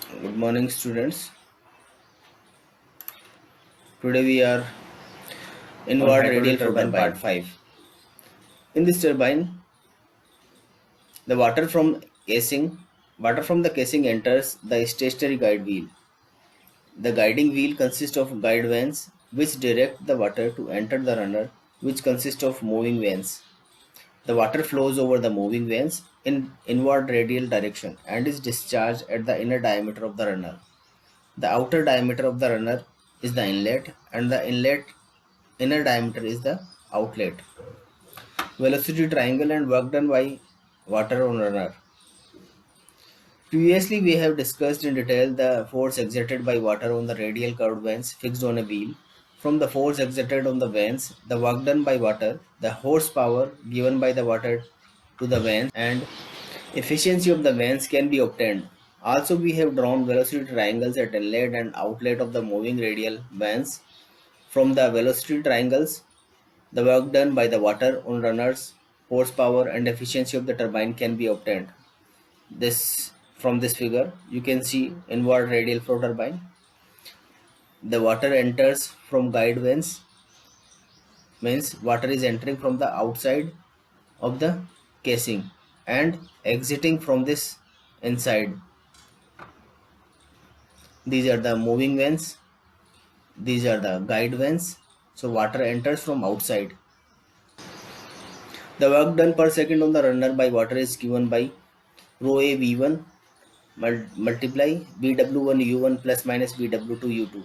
Good morning, students. Today we are On inward radial hydraulic flow turbine turbine. part 5. In this turbine, the water from the casing enters the stationary guide wheel. The guiding wheel consists of guide vanes which direct the water to enter the runner, which consists of moving vanes. The water flows over the moving vanes in inward radial direction and is discharged at the inner diameter of the runner. The outer diameter of the runner is the inlet, and the inlet inner diameter is the outlet. Velocity triangle and work done by water on runner. Previously, we have discussed in detail the force exerted by water on the radial curved vanes fixed on a wheel. From the force exerted on the vanes, the work done by water, the horsepower given by the water to the vanes, and efficiency of the vanes can be obtained. Also, we have drawn velocity triangles at inlet and outlet of the moving radial vanes. From the velocity triangles, the work done by the water on runners, horsepower, and efficiency of the turbine can be obtained. This from this figure, you can see inward radial flow turbine. The water enters from guide vanes, means water is entering from the outside of the casing and exiting from this inside. These are the moving vanes. These are the guide vanes. So water enters from outside. The work done per second on the runner by water is given by rho A V1 multiply Bw1 U1 plus minus Bw2 U2.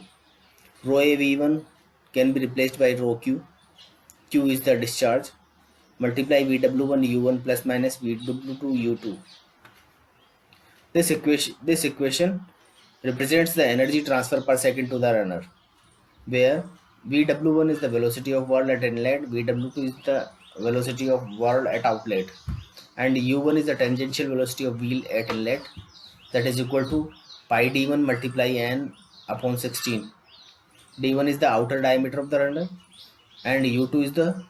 Rho A V1 can be replaced by rho Q. Q is the discharge. Multiply Bw1 U1 plus minus Bw2 U2. This equation represents the energy transfer per second to the runner, where Vw1 is the velocity of whirl at inlet, Vw2 is the velocity of whirl at outlet, and u1 is the tangential velocity of wheel at inlet, that is equal to pi d1 multiply n upon 16. d1 is the outer diameter of the runner and u2 is the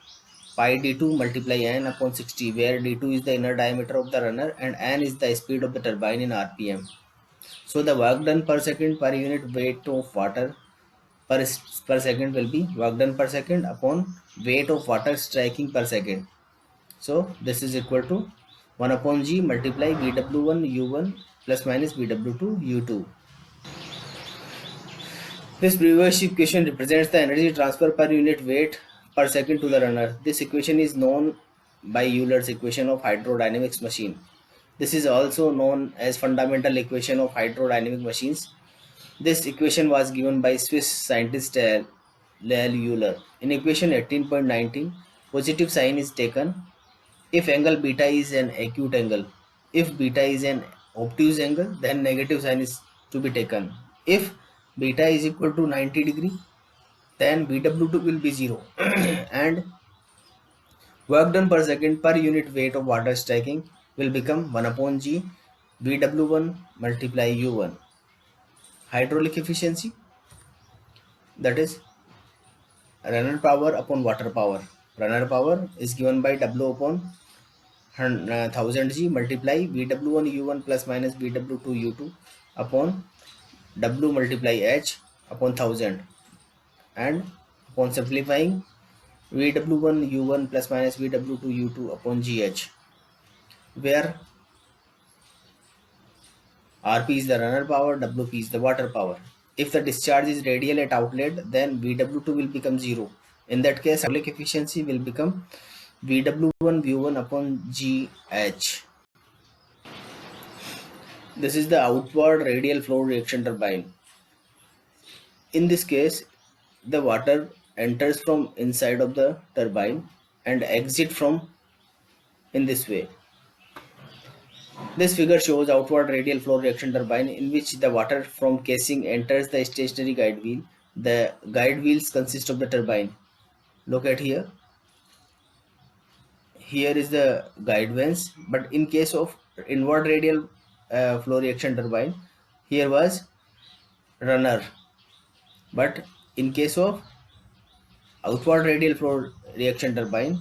pi d2 multiply n upon 60, where d2 is the inner diameter of the runner and n is the speed of the turbine in rpm. So the work done per second per unit weight of water per second will be work done per second upon weight of water striking per second. So this is equal to 1 upon g multiply Bw1 u1 plus minus Bw2 u2. This previous equation represents the energy transfer per unit weight per second to the runner. This equation is known by Euler's equation of hydrodynamics machine. This is also known as fundamental equation of hydrodynamic machines. This equation was given by Swiss scientist Lyle Euler. In equation 18.19, positive sign is taken if angle beta is an acute angle. If beta is an obtuse angle, then negative sign is to be taken. If beta is equal to 90 degree, then Bw2 will be 0 and work done per second per unit weight of water striking will become 1 upon g Bw1 multiply u1. Hydraulic efficiency, that is runner power upon water power. Runner power is given by W upon 1000 G multiply Bw1 U1 plus minus Bw2 U2 upon W multiply H upon 1000, and upon simplifying Vw1 U1 plus minus Vw2 U2 upon GH, where Rp is the runner power, Wp is the water power. If the discharge is radial at outlet, then Vw2 will become 0. In that case, hydraulic efficiency will become Vw1 V1 upon GH. This is the outward radial flow reaction turbine. In this case, the water enters from inside of the turbine and exit from in this way. This figure shows outward radial flow reaction turbine in which the water from casing enters the stationary guide wheel. The guide wheels consist of the turbine. Look at here. Here is the guide vanes, but in case of inward radial flow reaction turbine, here was runner, but in case of outward radial flow reaction turbine,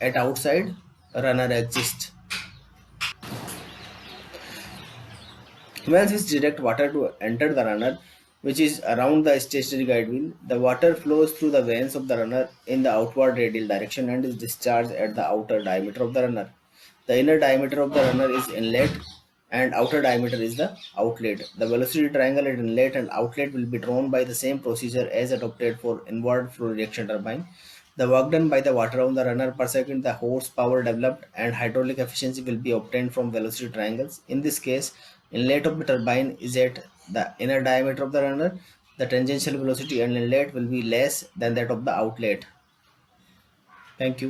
at outside runner exists. When we direct water to enter the runner, which is around the stationary guide wheel, the water flows through the veins of the runner in the outward radial direction and is discharged at the outer diameter of the runner. The inner diameter of the runner is inlet and outer diameter is the outlet. The velocity triangle at inlet and outlet will be drawn by the same procedure as adopted for inward flow reaction turbine. The work done by the water on the runner per second, the horsepower developed, and hydraulic efficiency will be obtained from velocity triangles. In this case, inlet of the turbine is at the inner diameter of the runner. The tangential velocity and inlet will be less than that of the outlet. Thank you.